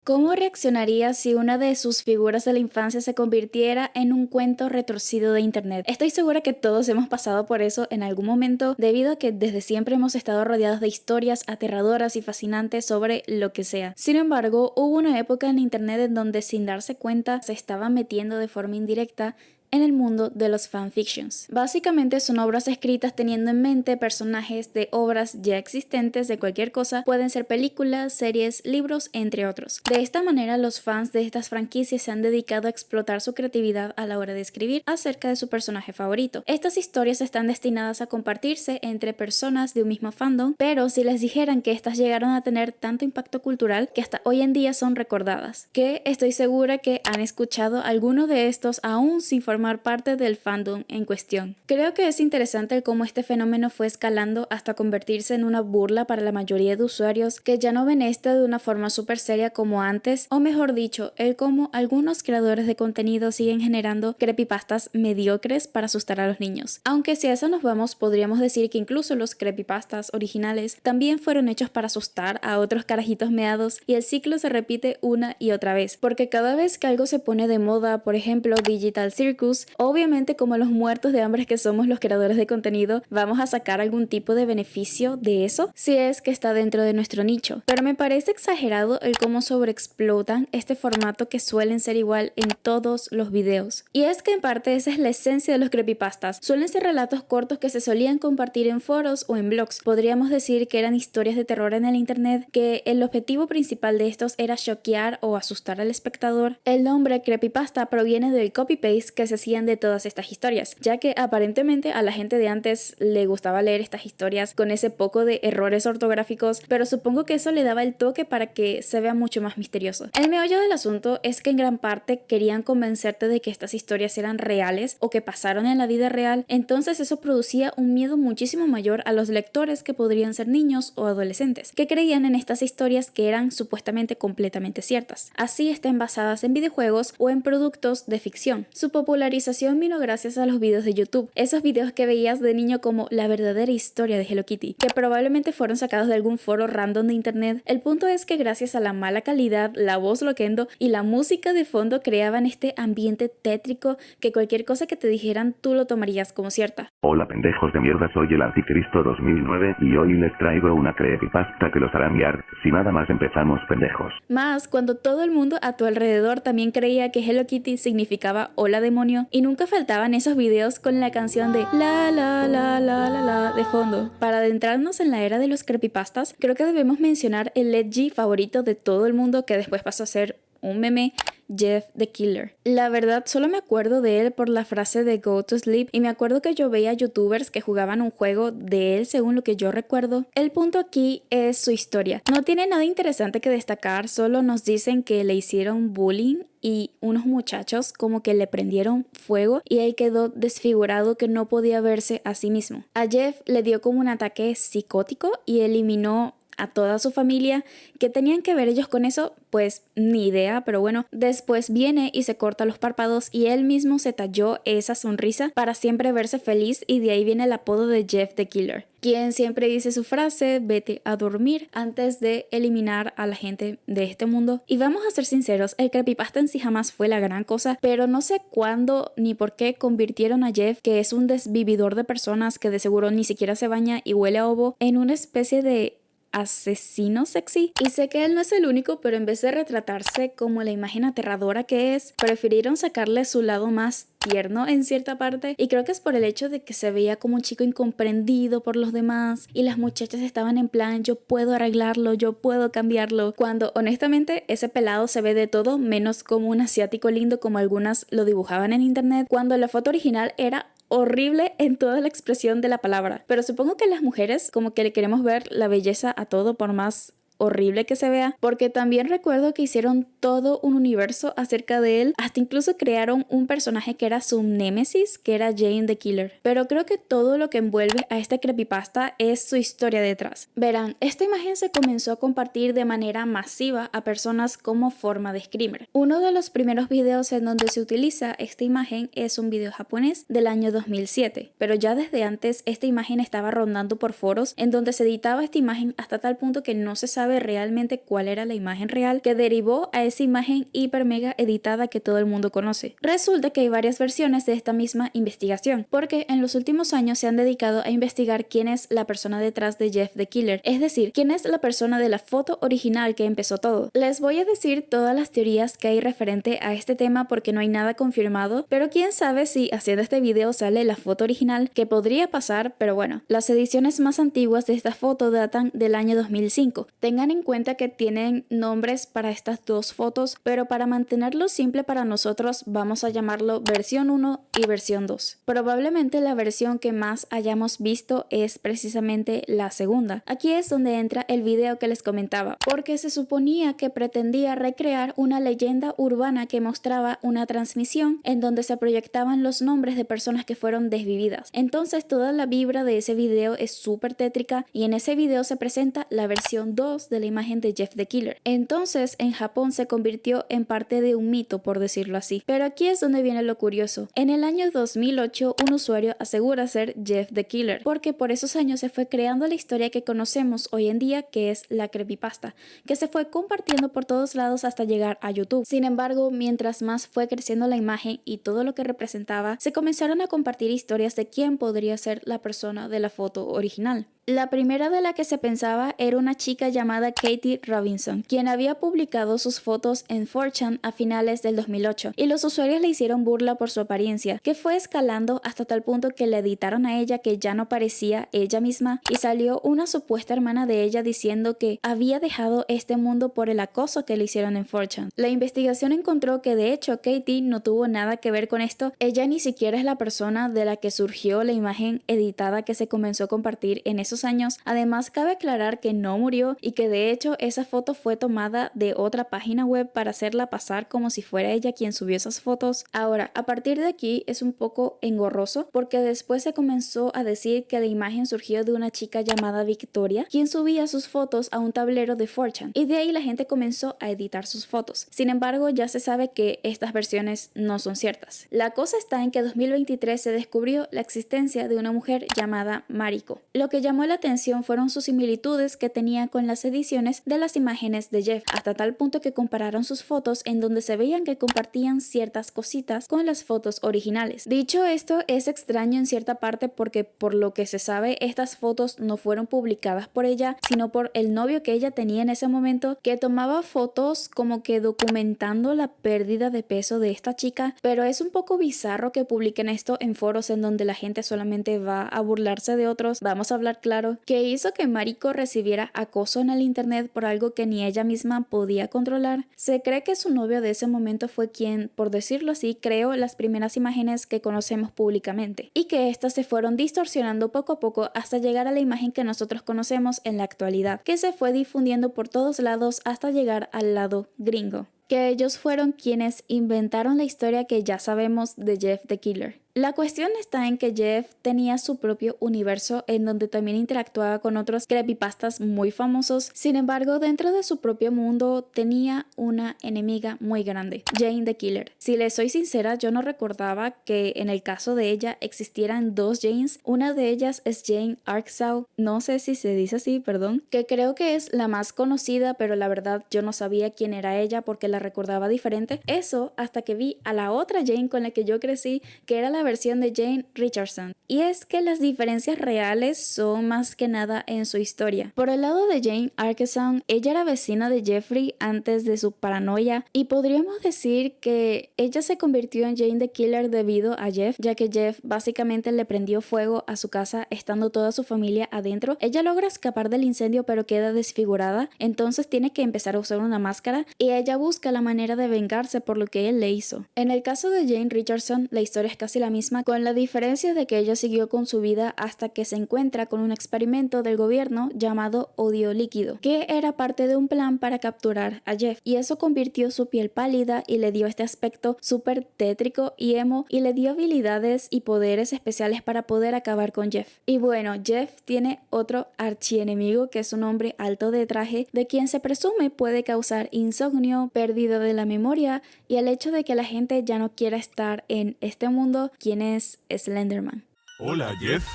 ¿Cómo reaccionaría si una de sus figuras de la infancia se convirtiera en un cuento retorcido de internet? Estoy segura que todos hemos pasado por eso en algún momento, debido a que desde siempre hemos estado rodeados de historias aterradoras y fascinantes sobre lo que sea. Sin embargo, hubo una época en internet en donde, sin darse cuenta, se estaba metiendo de forma indirecta en el mundo de los fanfictions. Básicamente son obras escritas teniendo en mente personajes de obras ya existentes de cualquier cosa, pueden ser películas, series, libros, entre otros. De esta manera, los fans de estas franquicias se han dedicado a explotar su creatividad a la hora de escribir acerca de su personaje favorito. Estas historias están destinadas a compartirse entre personas de un mismo fandom, pero si les dijeran que estas llegaron a tener tanto impacto cultural que hasta hoy en día son recordadas, que estoy segura que han escuchado alguno de estos aún sin formar parte del fandom en cuestión. Creo que es interesante el cómo este fenómeno fue escalando hasta convertirse en una burla para la mayoría de usuarios que ya no ven esto de una forma súper seria como antes, o mejor dicho, el cómo algunos creadores de contenido siguen generando creepypastas mediocres para asustar a los niños. Aunque si a eso nos vamos, podríamos decir que incluso los creepypastas originales también fueron hechos para asustar a otros carajitos meados, y el ciclo se repite una y otra vez, porque cada vez que algo se pone de moda, por ejemplo Digital Circus, obviamente como los muertos de hambre que somos los creadores de contenido, vamos a sacar algún tipo de beneficio de eso, si es que está dentro de nuestro nicho. Pero me parece exagerado el cómo sobreexplotan este formato que suelen ser igual en todos los videos. Y es que en parte esa es la esencia de los creepypastas. Suelen ser relatos cortos que se solían compartir en foros o en blogs. Podríamos decir que eran historias de terror en el internet, que el objetivo principal de estos era choquear o asustar al espectador. El nombre creepypasta proviene del copy-paste que se hacían de todas estas historias, ya que aparentemente a la gente de antes le gustaba leer estas historias con ese poco de errores ortográficos, pero supongo que eso le daba el toque para que se vea mucho más misterioso. El meollo del asunto es que en gran parte querían convencerte de que estas historias eran reales o que pasaron en la vida real, entonces eso producía un miedo muchísimo mayor a los lectores, que podrían ser niños o adolescentes, que creían en estas historias que eran supuestamente completamente ciertas, así estén basadas en videojuegos o en productos de ficción. Su popularidad vino gracias a los videos de YouTube, esos videos que veías de niño como la verdadera historia de Hello Kitty, que probablemente fueron sacados de algún foro random de internet. El punto es que gracias a la mala calidad, la voz loquendo y la música de fondo creaban este ambiente tétrico que cualquier cosa que te dijeran tú lo tomarías como cierta. Hola pendejos de mierda, soy el Anticristo 2009 y hoy les traigo una creepypasta que los hará miar. Si nada más empezamos, pendejos. Más cuando todo el mundo a tu alrededor también creía que Hello Kitty significaba hola demonio, y nunca faltaban esos videos con la canción de la de fondo. Para adentrarnos en la era de los creepypastas, creo que debemos mencionar el edgy favorito de todo el mundo, que después pasó a ser un meme, Jeff the Killer. La verdad solo me acuerdo de él por la frase de go to sleep, y me acuerdo que yo veía youtubers que jugaban un juego de él según lo que yo recuerdo. El punto aquí es su historia. No tiene nada interesante que destacar, solo nos dicen que le hicieron bullying y unos muchachos como que le prendieron fuego y él quedó desfigurado que no podía verse a sí mismo. A Jeff le dio como un ataque psicótico y eliminó a toda su familia. ¿Qué tenían que ver ellos con eso? Pues ni idea, pero bueno, después viene y se corta los párpados y él mismo se talló esa sonrisa para siempre verse feliz, y de ahí viene el apodo de Jeff the Killer, quien siempre dice su frase vete a dormir antes de eliminar a la gente de este mundo. Y vamos a ser sinceros, el creepypasta en sí jamás fue la gran cosa, pero no sé cuándo ni por qué convirtieron a Jeff, que es un desvividor de personas que de seguro ni siquiera se baña y huele a ovo, en una especie de asesino sexy. Y sé que él no es el único, pero en vez de retratarse como la imagen aterradora que es, prefirieron sacarle su lado más tierno en cierta parte, y creo que es por el hecho de que se veía como un chico incomprendido por los demás y las muchachas estaban en plan yo puedo arreglarlo, yo puedo cambiarlo, cuando honestamente ese pelado se ve de todo menos como un asiático lindo como algunas lo dibujaban en internet, cuando la foto original era horrible en toda la expresión de la palabra. Pero supongo que las mujeres como que le queremos ver la belleza a todo por más horrible que se vea, porque también recuerdo que hicieron todo un universo acerca de él, hasta incluso crearon un personaje que era su némesis, que era Jane the Killer. Pero creo que todo lo que envuelve a este creepypasta es su historia detrás. Verán, esta imagen se comenzó a compartir de manera masiva a personas como forma de screamer. Uno de los primeros videos en donde se utiliza esta imagen es un video japonés del año 2007, pero ya desde antes esta imagen estaba rondando por foros en donde se editaba esta imagen hasta tal punto que no se sabe sabe realmente cuál era la imagen real que derivó a esa imagen hiper mega editada que todo el mundo conoce. Resulta que hay varias versiones de esta misma investigación, porque en los últimos años se han dedicado a investigar quién es la persona detrás de Jeff the Killer, es decir, quién es la persona de la foto original que empezó todo. Les voy a decir todas las teorías que hay referente a este tema porque no hay nada confirmado, pero quién sabe si haciendo este video sale la foto original, que podría pasar, pero bueno. Las ediciones más antiguas de esta foto datan del año 2005. Tengan en cuenta que tienen nombres para estas dos fotos, pero para mantenerlo simple para nosotros vamos a llamarlo versión 1 y versión 2. Probablemente la versión que más hayamos visto es precisamente la segunda. Aquí es donde entra el video que les comentaba, porque se suponía que pretendía recrear una leyenda urbana que mostraba una transmisión en donde se proyectaban los nombres de personas que fueron desvividas. Entonces toda la vibra de ese video es súper tétrica y en ese video se presenta la versión 2 de la imagen de Jeff the Killer. Entonces en Japón se convirtió en parte de un mito, por decirlo así. Pero aquí es donde viene lo curioso. En el año 2008 un usuario asegura ser Jeff the Killer, porque por esos años se fue creando la historia que conocemos hoy en día, que es la creepypasta, que se fue compartiendo por todos lados hasta llegar a YouTube. Sin embargo, mientras más fue creciendo la imagen y todo lo que representaba, se comenzaron a compartir historias de quién podría ser la persona de la foto original. La primera de la que se pensaba era una chica llamada Katie Robinson, quien había publicado sus fotos en 4chan a finales del 2008, y los usuarios le hicieron burla por su apariencia, que fue escalando hasta tal punto que le editaron a ella que ya no parecía ella misma, y salió una supuesta hermana de ella diciendo que había dejado este mundo por el acoso que le hicieron en 4chan. La investigación encontró que de hecho Katie no tuvo nada que ver con esto, ella ni siquiera es la persona de la que surgió la imagen editada que se comenzó a compartir en esos años. Además, cabe aclarar que no murió y que de hecho esa foto fue tomada de otra página web para hacerla pasar como si fuera ella quien subió esas fotos. Ahora, a partir de aquí es un poco engorroso porque después se comenzó a decir que la imagen surgió de una chica llamada Victoria, quien subía sus fotos a un tablero de 4chan, y de ahí la gente comenzó a editar sus fotos. Sin embargo, ya se sabe que estas versiones no son ciertas. La cosa está en que en 2023 se descubrió la existencia de una mujer llamada Mariko. Lo que llamó la atención fueron sus similitudes que tenía con las ediciones de las imágenes de Jeff, hasta tal punto que compararon sus fotos en donde se veían que compartían ciertas cositas con las fotos originales. Dicho esto, es extraño en cierta parte porque por lo que se sabe estas fotos no fueron publicadas por ella, sino por el novio que ella tenía en ese momento, que tomaba fotos como que documentando la pérdida de peso de esta chica, pero es un poco bizarro que publiquen esto en foros en donde la gente solamente va a burlarse de otros. Vamos a hablar claro, que hizo que Mariko recibiera acoso en el internet por algo que ni ella misma podía controlar. Se cree que su novio de ese momento fue quien, por decirlo así, creó las primeras imágenes que conocemos públicamente, y que estas se fueron distorsionando poco a poco hasta llegar a la imagen que nosotros conocemos en la actualidad, que se fue difundiendo por todos lados hasta llegar al lado gringo, que ellos fueron quienes inventaron la historia que ya sabemos de Jeff the Killer. La cuestión está en que Jeff tenía su propio universo en donde también interactuaba con otros creepypastas muy famosos. Sin embargo, dentro de su propio mundo tenía una enemiga muy grande, Jane the Killer. Si les soy sincera, yo no recordaba que en el caso de ella existieran dos Janes. Una de ellas es Jane Arkshaw, no sé si se dice así, perdón, que creo que es la más conocida, pero la verdad yo no sabía quién era ella porque la recordaba diferente. Eso hasta que vi a la otra Jane con la que yo crecí, que era la versión de Jane Richardson. Y es que las diferencias reales son más que nada en su historia. Por el lado de Jane Arkeson, ella era vecina de Jeffrey antes de su paranoia, y podríamos decir que ella se convirtió en Jane the Killer debido a Jeff, ya que Jeff básicamente le prendió fuego a su casa estando toda su familia adentro. Ella logra escapar del incendio pero queda desfigurada, entonces tiene que empezar a usar una máscara y ella busca la manera de vengarse por lo que él le hizo. En el caso de Jane Richardson, la historia es casi la misma, con la diferencia de que ella siguió con su vida hasta que se encuentra con un experimento del gobierno llamado odio líquido, que era parte de un plan para capturar a Jeff, y eso convirtió su piel pálida y le dio este aspecto súper tétrico y emo, y le dio habilidades y poderes especiales para poder acabar con Jeff. Y bueno, Jeff tiene otro archienemigo que es un hombre alto de traje, de quien se presume puede causar insomnio, pérdida de la memoria y el hecho de que la gente ya no quiera estar en este mundo, quien es Slenderman. Hola, Jeff.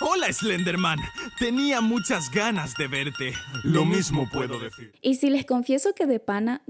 Hola, Slenderman. Tenía muchas ganas de verte. Lo mismo puedo decir. Y si les confieso que de pana,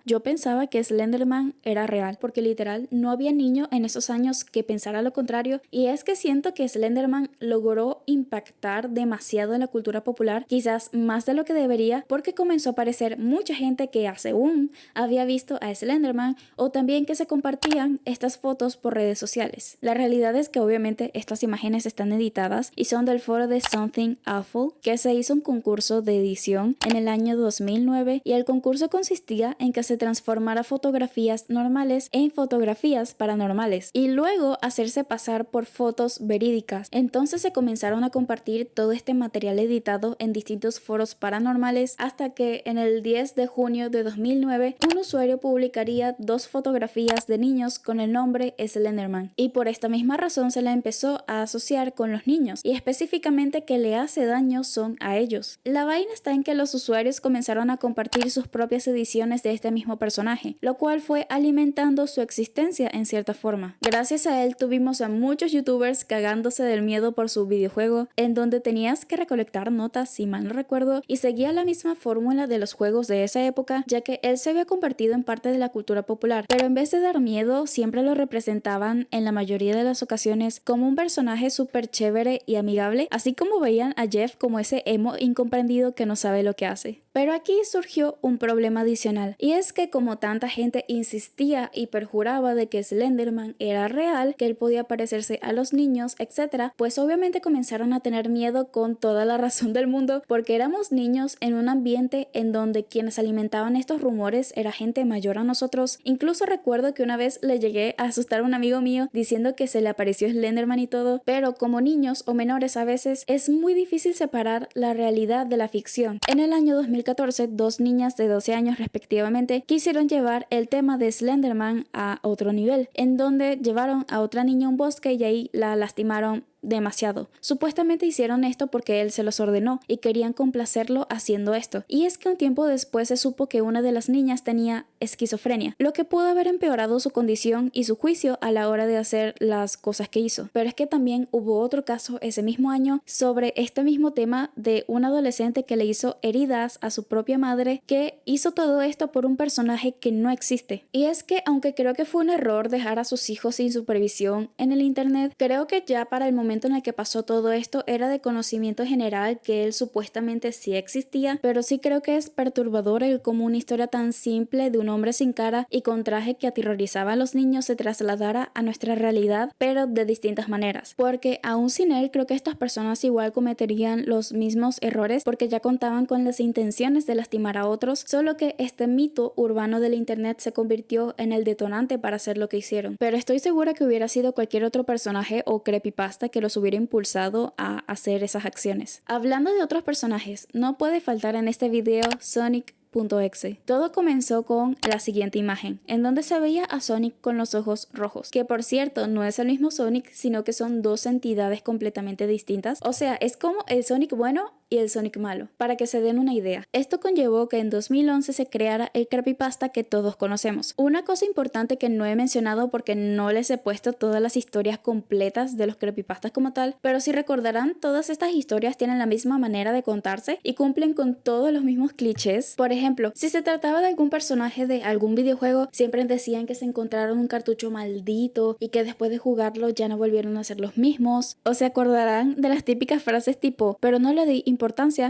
yo pensaba que Slenderman era real, porque literal no había niño en esos años que pensara lo contrario, y es que siento que Slenderman logró impactar demasiado en la cultura popular, quizás más de lo que debería, porque comenzó a aparecer mucha gente que aún había visto a Slenderman, o también que se compartían estas fotos por redes sociales. La realidad es que obviamente estas imágenes están editadas y son del foro de Something Awful, que se hizo un concurso de edición en el año 2009, y el concurso consistía en que se transformara fotografías normales en fotografías paranormales y luego hacerse pasar por fotos verídicas. Entonces se comenzaron a compartir todo este material editado en distintos foros paranormales hasta que en el 10 de junio de 2009 un usuario publicaría 2 fotografías de niños con el nombre Slenderman, y por esta misma razón se la empezó a asociar con los niños, y específicamente que le hace daño son a ellos. La vaina está en que los usuarios comenzaron a compartir sus propias ediciones de este mismo personaje, lo cual fue alimentando su existencia en cierta forma. Gracias a él tuvimos a muchos youtubers cagándose del miedo por su videojuego, en donde tenías que recolectar notas, si mal no recuerdo, y seguía la misma fórmula de los juegos de esa época, ya que él se había convertido en parte de la cultura popular, pero en vez de dar miedo, siempre lo representaban en la mayoría de las ocasiones como un personaje súper chévere y amigable, así como veían a Jeff como ese emo incomprendido que no sabe lo que hace. Pero aquí surgió un problema adicional, y es que como tanta gente insistía y perjuraba de que Slenderman era real, que él podía parecerse a los niños, etc., pues obviamente comenzaron a tener miedo con toda la razón del mundo, porque éramos niños en un ambiente en donde quienes alimentaban estos rumores era gente mayor a nosotros. Incluso recuerdo que una vez le llegué a asustar a un amigo mío diciendo que se le apareció Slenderman y todo, pero como niños o menores a veces es muy difícil separar la realidad de la ficción. En el año 2014, 2 niñas de 12 años respectivamente quisieron llevar el tema de Slenderman a otro nivel, en donde llevaron a otra niña a un bosque y ahí la lastimaron demasiado. Supuestamente hicieron esto porque él se los ordenó y querían complacerlo haciendo esto. Y es que un tiempo después se supo que una de las niñas tenía esquizofrenia, lo que pudo haber empeorado su condición y su juicio a la hora de hacer las cosas que hizo. Pero es que también hubo otro caso ese mismo año sobre este mismo tema de un adolescente que le hizo heridas a su propia madre, que hizo todo esto por un personaje que no existe. Y es que aunque creo que fue un error dejar a sus hijos sin supervisión en el internet, creo que ya para el momento en el que pasó todo esto era de conocimiento general que él supuestamente sí existía, pero sí creo que es perturbador el cómo una historia tan simple de un hombre sin cara y con traje que aterrorizaba a los niños se trasladara a nuestra realidad, pero de distintas maneras, porque aún sin él creo que estas personas igual cometerían los mismos errores porque ya contaban con las intenciones de lastimar a otros, solo que este mito urbano del internet se convirtió en el detonante para hacer lo que hicieron. Pero estoy segura que hubiera sido cualquier otro personaje o creepypasta que los hubiera impulsado a hacer esas acciones. Hablando de otros personajes, no puede faltar en este video Sonic.exe. Todo comenzó con la siguiente imagen, en donde se veía a Sonic con los ojos rojos, que por cierto no es el mismo Sonic, sino que son 2 entidades completamente distintas. O sea, es como el Sonic bueno y el Sonic malo, para que se den una idea. Esto conllevó que en 2011 se creara el creepypasta que todos conocemos. Una cosa importante que no he mencionado porque no les he puesto todas las historias completas de los creepypastas como tal, pero si recordarán, todas estas historias tienen la misma manera de contarse y cumplen con todos los mismos clichés. Por ejemplo, si se trataba de algún personaje de algún videojuego, siempre decían que se encontraron un cartucho maldito y que después de jugarlo ya no volvieron a ser los mismos. O se acordarán de las típicas frases tipo, pero no le di importancia,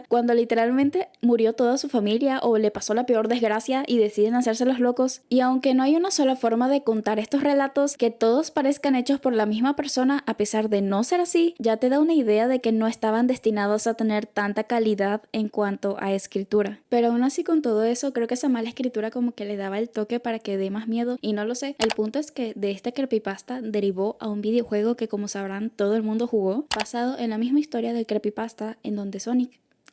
cuando literalmente murió toda su familia o le pasó la peor desgracia y deciden hacerse los locos. Y aunque no hay una sola forma de contar estos relatos que todos parezcan hechos por la misma persona, a pesar de no ser así, ya te da una idea de que no estaban destinados a tener tanta calidad en cuanto a escritura. Pero aún así, con todo eso, creo que esa mala escritura como que le daba el toque para que dé más miedo, y no lo sé. El punto es que de esta creepypasta derivó a un videojuego que, como sabrán, todo el mundo jugó, basado en la misma historia del creepypasta, en donde Sonic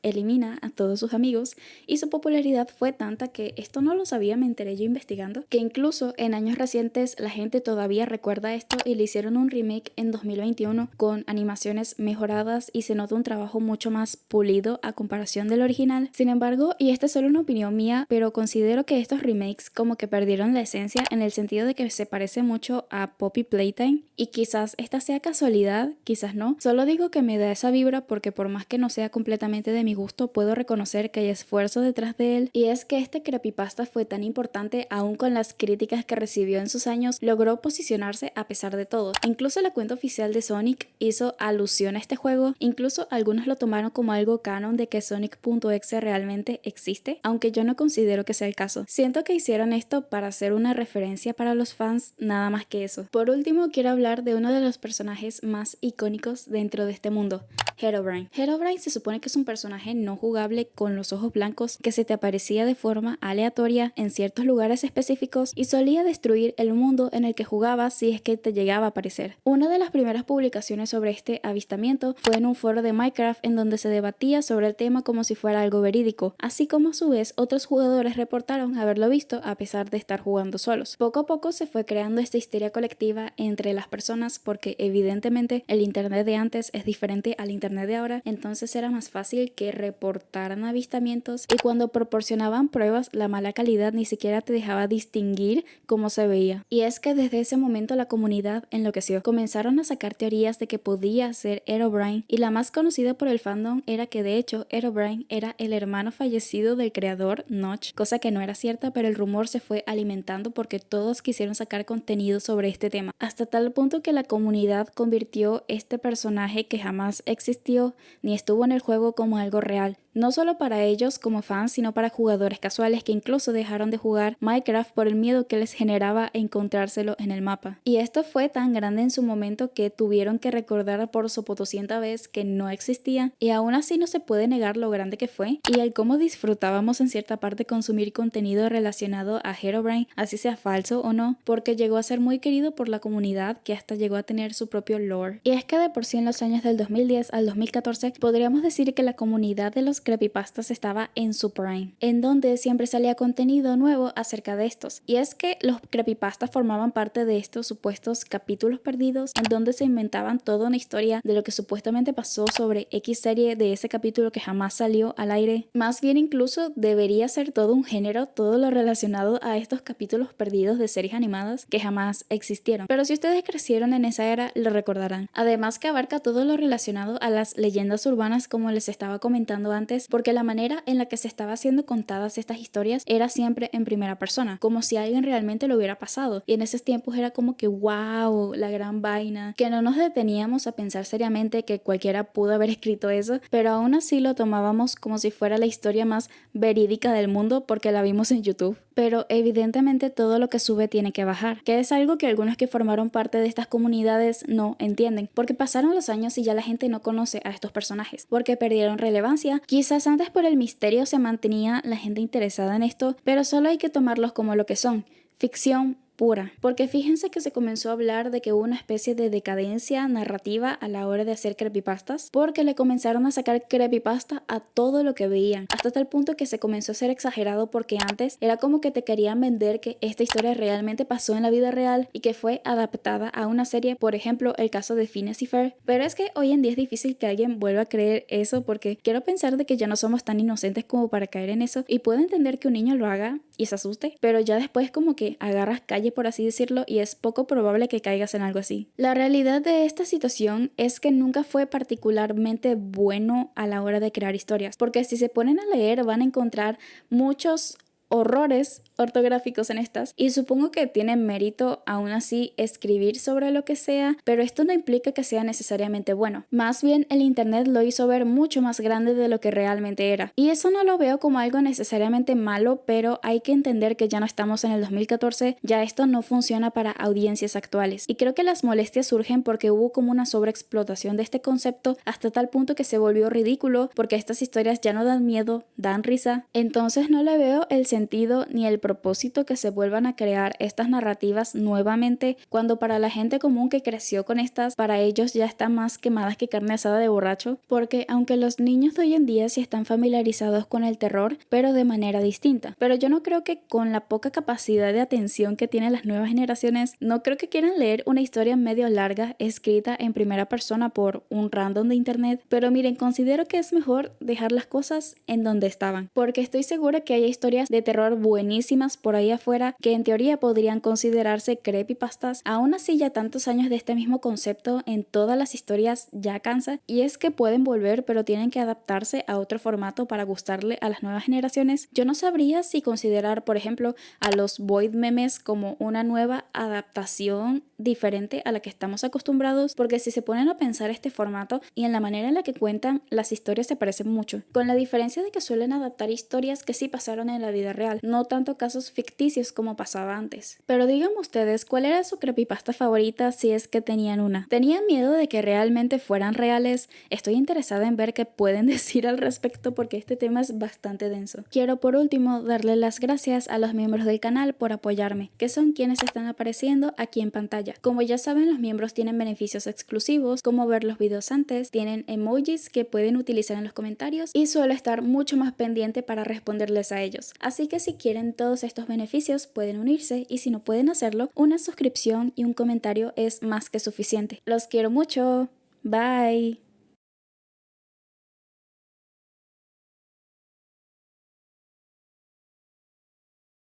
elimina a todos sus amigos y su popularidad fue tanta que esto no lo sabía, me enteré yo investigando, que incluso en años recientes la gente todavía recuerda esto y le hicieron un remake en 2021 con animaciones mejoradas y se nota un trabajo mucho más pulido a comparación del original. Sin embargo, y esta es solo una opinión mía, pero considero que estos remakes como que perdieron la esencia en el sentido de que se parece mucho a Poppy Playtime y quizás esta sea casualidad, quizás no. Solo digo que me da esa vibra porque por más que no sea completamente de mi gusto, puedo reconocer que hay esfuerzo detrás de él, y es que este creepypasta fue tan importante aún con las críticas que recibió en sus años, logró posicionarse a pesar de todo. Incluso la cuenta oficial de Sonic hizo alusión a este juego, incluso algunos lo tomaron como algo canon de que Sonic.exe realmente existe, aunque yo no considero que sea el caso. Siento que hicieron esto para hacer una referencia para los fans, nada más que eso. Por último, quiero hablar de uno de los personajes más icónicos dentro de este mundo, Herobrine. Herobrine se supone que es un personaje no jugable con los ojos blancos que se te aparecía de forma aleatoria en ciertos lugares específicos y solía destruir el mundo en el que jugabas si es que te llegaba a aparecer. Una de las primeras publicaciones sobre este avistamiento fue en un foro de Minecraft en donde se debatía sobre el tema como si fuera algo verídico, así como a su vez otros jugadores reportaron haberlo visto a pesar de estar jugando solos. Poco a poco se fue creando esta histeria colectiva entre las personas porque evidentemente el internet de antes es diferente al internet de ahora, entonces era más fácil que reportaran avistamientos y cuando proporcionaban pruebas la mala calidad ni siquiera te dejaba distinguir cómo se veía. Y es que desde ese momento la comunidad enloqueció. Comenzaron a sacar teorías de que podía ser Herobrine y la más conocida por el fandom era que de hecho Herobrine era el hermano fallecido del creador Notch, cosa que no era cierta, pero el rumor se fue alimentando porque todos quisieron sacar contenido sobre este tema, hasta tal punto que la comunidad convirtió este personaje que jamás existió ni estuvo en el juego como algo real. No solo para ellos como fans, sino para jugadores casuales que incluso dejaron de jugar Minecraft por el miedo que les generaba encontrárselo en el mapa. Y esto fue tan grande en su momento que tuvieron que recordar por sopotoscienta vez que no existía, y aún así no se puede negar lo grande que fue y el cómo disfrutábamos en cierta parte consumir contenido relacionado a Herobrine, así sea falso o no, porque llegó a ser muy querido por la comunidad que hasta llegó a tener su propio lore. Y es que de por sí en los años del 2010 al 2014 podríamos decir que la comunidad de los creepypastas estaba en su prime, en donde siempre salía contenido nuevo acerca de estos. Y es que los creepypastas formaban parte de estos supuestos capítulos perdidos en donde se inventaban toda una historia de lo que supuestamente pasó sobre X serie de ese capítulo que jamás salió al aire. Más bien incluso debería ser todo un género, todo lo relacionado a estos capítulos perdidos de series animadas que jamás existieron. Pero si ustedes crecieron en esa era, lo recordarán. Además que abarca todo lo relacionado a las leyendas urbanas, como les estaba comentando antes, porque la manera en la que se estaba siendo contadas estas historias era siempre en primera persona, como si alguien realmente lo hubiera pasado. Y en esos tiempos era como que wow, la gran vaina, que no nos deteníamos a pensar seriamente que cualquiera pudo haber escrito eso, pero aún así lo tomábamos como si fuera la historia más verídica del mundo porque la vimos en YouTube. Pero evidentemente todo lo que sube tiene que bajar, que es algo que algunos que formaron parte de estas comunidades no entienden, porque pasaron los años y ya la gente no conoce a estos personajes, porque perdieron relevancia. Quizás antes por el misterio se mantenía la gente interesada en esto, pero solo hay que tomarlos como lo que son, ficción pura, porque fíjense que se comenzó a hablar de que hubo una especie de decadencia narrativa a la hora de hacer creepypastas, porque le comenzaron a sacar creepypasta a todo lo que veían, hasta tal punto que se comenzó a ser exagerado porque antes era como que te querían vender que esta historia realmente pasó en la vida real y que fue adaptada a una serie, por ejemplo el caso de Phineas y Ferb, pero es que hoy en día es difícil que alguien vuelva a creer eso porque quiero pensar de que ya no somos tan inocentes como para caer en eso, y puedo entender que un niño lo haga y se asuste, pero ya después como que agarras calle, por así decirlo, y es poco probable que caigas en algo así. La realidad de esta situación es que nunca fue particularmente bueno a la hora de crear historias, porque si se ponen a leer van a encontrar muchos horrores ortográficos en estas, y supongo que tiene mérito aún así escribir sobre lo que sea, pero esto no implica que sea necesariamente bueno. Más bien el internet lo hizo ver mucho más grande de lo que realmente era, y eso no lo veo como algo necesariamente malo, pero hay que entender que ya no estamos en el 2014, ya esto no funciona para audiencias actuales, y creo que las molestias surgen porque hubo como una sobreexplotación de este concepto hasta tal punto que se volvió ridículo, porque estas historias ya no dan miedo, dan risa. Entonces no le veo el sentido sentido ni el propósito que se vuelvan a crear estas narrativas nuevamente, cuando para la gente común que creció con estas, para ellos ya están más quemadas que carne asada de borracho, porque aunque los niños de hoy en día sí están familiarizados con el terror, pero de manera distinta. Pero yo no creo que con la poca capacidad de atención que tienen las nuevas generaciones, no creo que quieran leer una historia medio larga escrita en primera persona por un random de internet, pero miren, considero que es mejor dejar las cosas en donde estaban, porque estoy segura que hay historias de terror buenísimas por ahí afuera que en teoría podrían considerarse creepypastas. Aún así, ya tantos años de este mismo concepto en todas las historias ya cansa, y es que pueden volver, pero tienen que adaptarse a otro formato para gustarle a las nuevas generaciones. Yo no sabría si considerar, por ejemplo, a los void memes como una nueva adaptación diferente a la que estamos acostumbrados, porque si se ponen a pensar este formato y en la manera en la que cuentan, las historias se parecen mucho, con la diferencia de que suelen adaptar historias que sí pasaron en la vida real, no tanto casos ficticios como pasaba antes. Pero díganme ustedes, ¿cuál era su creepypasta favorita si es que tenían una? ¿Tenían miedo de que realmente fueran reales? Estoy interesada en ver qué pueden decir al respecto, porque este tema es bastante denso. Quiero por último darle las gracias a los miembros del canal por apoyarme, que son quienes están apareciendo aquí en pantalla. Como ya saben, los miembros tienen beneficios exclusivos, como ver los videos antes, tienen emojis que pueden utilizar en los comentarios y suelo estar mucho más pendiente para responderles a ellos. Así que si quieren todos estos beneficios pueden unirse, y si no pueden hacerlo, una suscripción y un comentario es más que suficiente. Los quiero mucho. Bye.